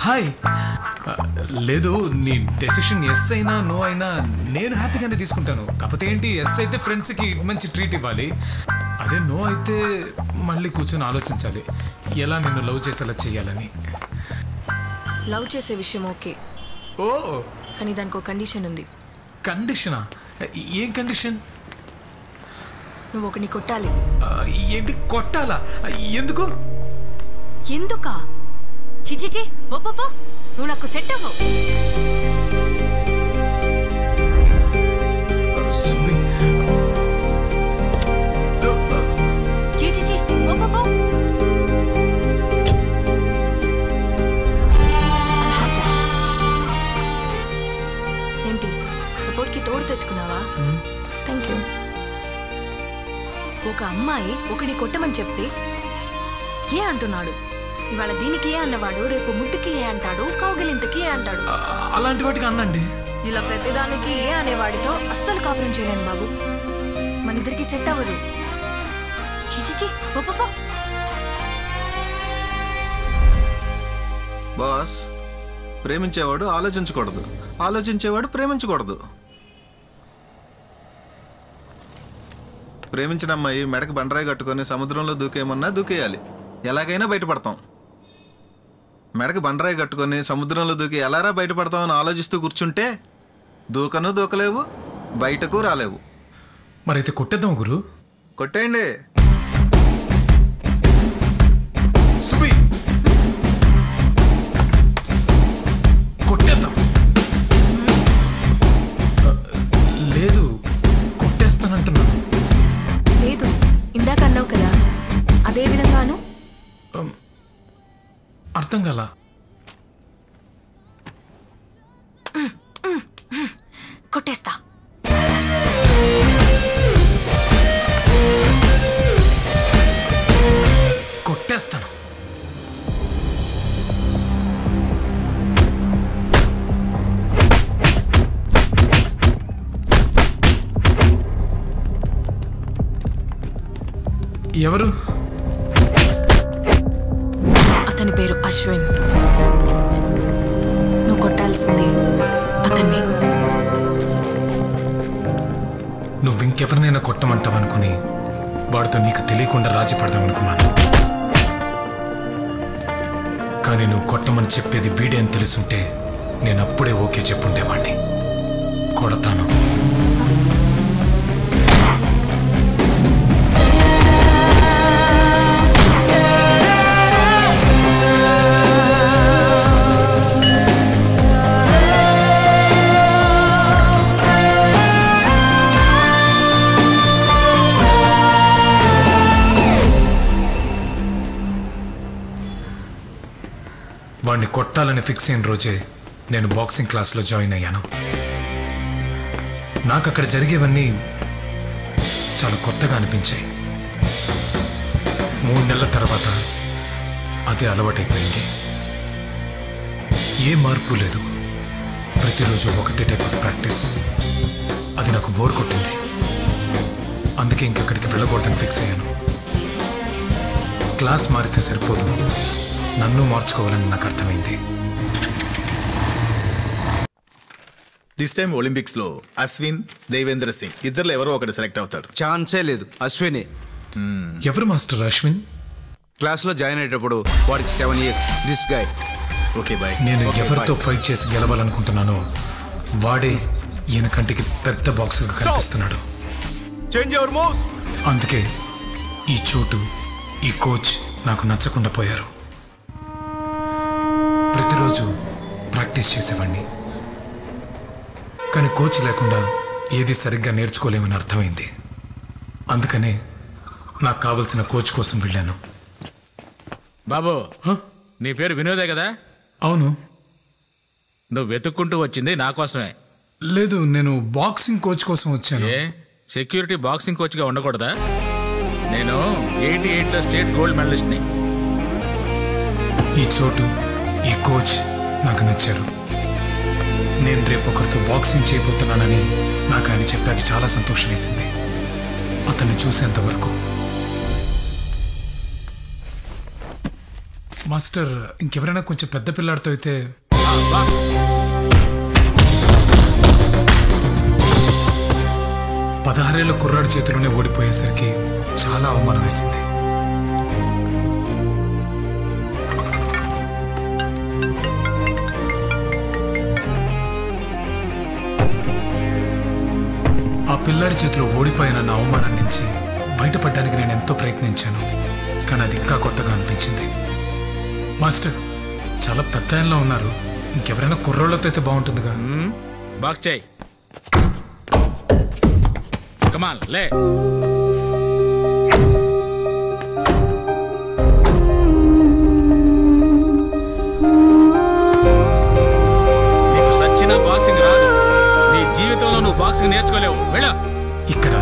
Hi. లేదు, నీ decision yes అయినా నో అయినా నేను హ్యాపీగానే తీసుకుంటాను. కాకపోతే ఏంటి, ఎస్ అయితే ఫ్రెండ్స్కి మంచి ట్రీట్ ఇవ్వాలి, అదే నో అయితే మళ్ళీ కూర్చొని ఆలోచించాలి ఎలా నిన్ను లవ్ చేసేలా చేయాలని. లవ్ చేసే విషయం ఓకే, ఓ కానీ దానికి ఒక కండిషన్ ఉంది. కండిషనా? ఏం కండిషన్? నువ్వు ఒకని కొట్టాలి. ఏంటి కొట్టాలా? ఎందుకు? ఎందుకా? చిచిచి ఓపో, నువ్వు నాకు సెట్ అవ్వవు. చిచిచి ఓపో. ఏంటి సపోర్ట్కి తోడు తెచ్చుకున్నావా? Thank you. ఒక అమ్మాయి ఒకని కొట్టమని చెప్తే ఏ అంటున్నాడు? ఇవాళ దీనికి ఏ అన్నవాడు రేపు ముద్దుకి ఏ అంటాడు, కౌగిలింతకి ఏ అంటాడు. అలాంటి వాటికి అన్నండి. ఇలా ప్రతిదానికి ఏ అనేవాడితో అస్సలు కాపురం చేయలేను బాబు. మన ఇద్దరికి సెట్ అవ్వదు. చిచిచి ఓపో. బాస్, ప్రేమించేవాడు ఆలోచించకూడదు, ఆలోచించేవాడు ప్రేమించకూడదు. ప్రేమించిన అమ్మాయి మెడకు బండరాయి కట్టుకొని సముద్రంలో దూకేయమన్నా దూకేయాలి, ఎలాగైనా బయటపడతాం. మెడకు బండరాయి కట్టుకొని సముద్రంలో దూకి ఎలారా బయటపడతామని ఆలోచిస్తూ కూర్చుంటే దూకను దూకలేవు, బయటకు రాలేవు. మరైతే కొట్టేద్దాం గురు. కొట్టేయండి. సుబి కొట్టేద్దాం. లేదు, కొట్టేస్తానంటున్నాను. లేదు, ఇందాక అన్నావు కదా, అదే విధంగాను. అర్థం కాల. కొట్టేస్తా. కొట్టేస్తాను. ఎవరు? అతని పేరు అశ్విన్. నువ్వు కొట్టాల్సింది అతన్ని. నువ్వు ఇంకెవరినైనా కొట్టమంటావనుకుని వాడితో నీకు తెలియకుండా రాజీ పడదామనుకున్నాను. కానీ నువ్వు కొట్టమని చెప్పేది వీడే అని తెలుసుంటే నేను అప్పుడే ఓకే చెప్పుండేవాడిని. కొడతాను. వాడిని కొట్టాలని ఫిక్స్ అయిన రోజే నేను బాక్సింగ్ క్లాస్లో జాయిన్ అయ్యాను. నాకు అక్కడ జరిగేవన్నీ చాలా కొత్తగా అనిపించాయి. 3 నెలల తర్వాత అదే అలవాటైపోయింది. ఏ మార్పు లేదు, ప్రతిరోజు ఒకటే టైప్ ఆఫ్ ప్రాక్టీస్. అది నాకు బోర్ కొట్టింది. అందుకే ఇంకెక్కడికి వెళ్ళకూడదని ఫిక్స్ అయ్యాను. క్లాస్ మారితే సరిపోదు, నన్ను మార్చుకోవాలని నాకు అర్థమైంది. దిస్ టైమ్ ఒలింపిక్స్ లో అశ్విన్, దేవేంద్ర సింగ్ ఇద్దరు ఎవరో ఒకటి సెలెక్ట్ అవుతాడు. ఛాన్సే లేదు, అశ్వినే. ఎవరు మాస్టర్ అశ్విన్? క్లాస్లో జాయిన్ అయ్యేటప్పుడు వాడికి 7 years. This guy. Okay boy. నేను ఎవరితో ఫైట్ చేసి గెలవాలనుకుంటున్నానో వాడే ఈయన కంటికి పెద్ద బాక్సర్గా కనిపిస్తున్నాడు. Change your move. అందుకే ఈ చోటు, ఈ కోచ్ నాకు నచ్చకుండా పోయారు. ప్రతిరోజు ప్రాక్టీస్ చేసేవాడిని, కానీ కోచ్ లేకుండా ఏది సరిగ్గా నేర్చుకోలేమని అర్థమైంది. అందుకనే నాకు కావలసిన కోచ్ కోసం వెళ్ళాను. బాబు, నీ పేరు వినోదే కదా? అవును. నువ్వు వెతుక్కుంటూ వచ్చింది నా కోసమే. లేదు, నేను బాక్సింగ్ కోచ్ కోసం వచ్చాను. ఏ సెక్యూరిటీ బాక్సింగ్ కోచ్గా ఉండకూడదా? నేను 88లో స్టేట్ గోల్డ్ మెడలిస్ట్ని. ఈ చోటు, ఈ కోచ్ నాకు నచ్చారు. నేను రేపు ఒకరితో బాక్సింగ్ చేయబోతున్నానని నాకు ఆయన చెప్పాక చాలా సంతోషం వేసింది. అతన్ని చూసేంత వరకు మాస్టర్ ఇంకెవరైనా కొంచెం పెద్ద పిల్లాడితో అయితే బాక్స్ 16 ఏళ్ల కుర్రాడి చేతిలోనే ఓడిపోయేసరికి చాలా అవమానం వేసింది. ఆ పిల్లాడి చేతిలో ఓడిపోయిన నా అవమానం నుంచి బయటపడడానికి నేను ఎంతో ప్రయత్నించాను, కానీ అది ఇంకా కొత్తగా అనిపించింది. మాస్టర్ చాలా పెద్ద ఆయనలో ఉన్నారు, ఇంకెవరైనా కుర్రోళ్ళతో అయితే బాగుంటుందిగా. బాక్స్ చేయి. కమాన్ లే. నీకు సచ్చిన బాక్సింగ్ రాదు. నీ జీవితంలో నువ్వు బాక్సింగ్ నేర్చుకోలేవు. వెళ్ళ. ఇక్కడ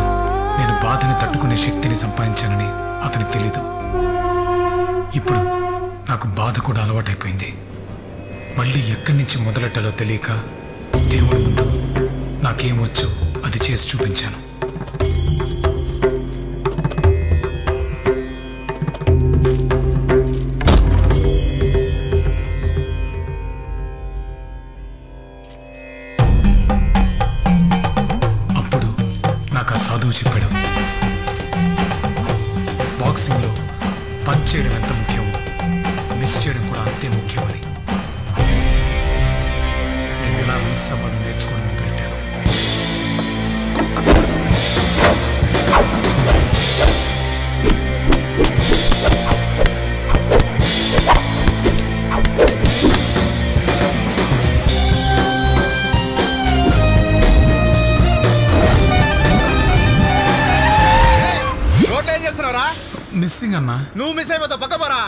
నేను బాధని తట్టుకునే శక్తిని సంపాదించానని అతనికి తెలీదు. ఇప్పుడు నాకు బాధ కూడా అలవాటైపోయింది. మళ్ళీ ఎక్కడి నుంచి మొదలెట్టాలో తెలియక దేవుడి ముందు నాకేమొచ్చో అది చేసి చూపించాను. అప్పుడు నాకు ఆ సాధువు చెప్పాడు, బాక్సింగ్లో పంచ్ చేయడం ఎంత ముఖ్యమో మిస్ చేయడం కూడా అంతే ముఖ్యమని. నేను ఇలా మిస్ అవ్వడం నేర్చుకోవడం మొదలెట్టాను. ఏం చేస్తున్నావురా? మిస్సింగ్ అన్నా. నువ్వు మిస్ అయిపోతావు, పక్క పోరా.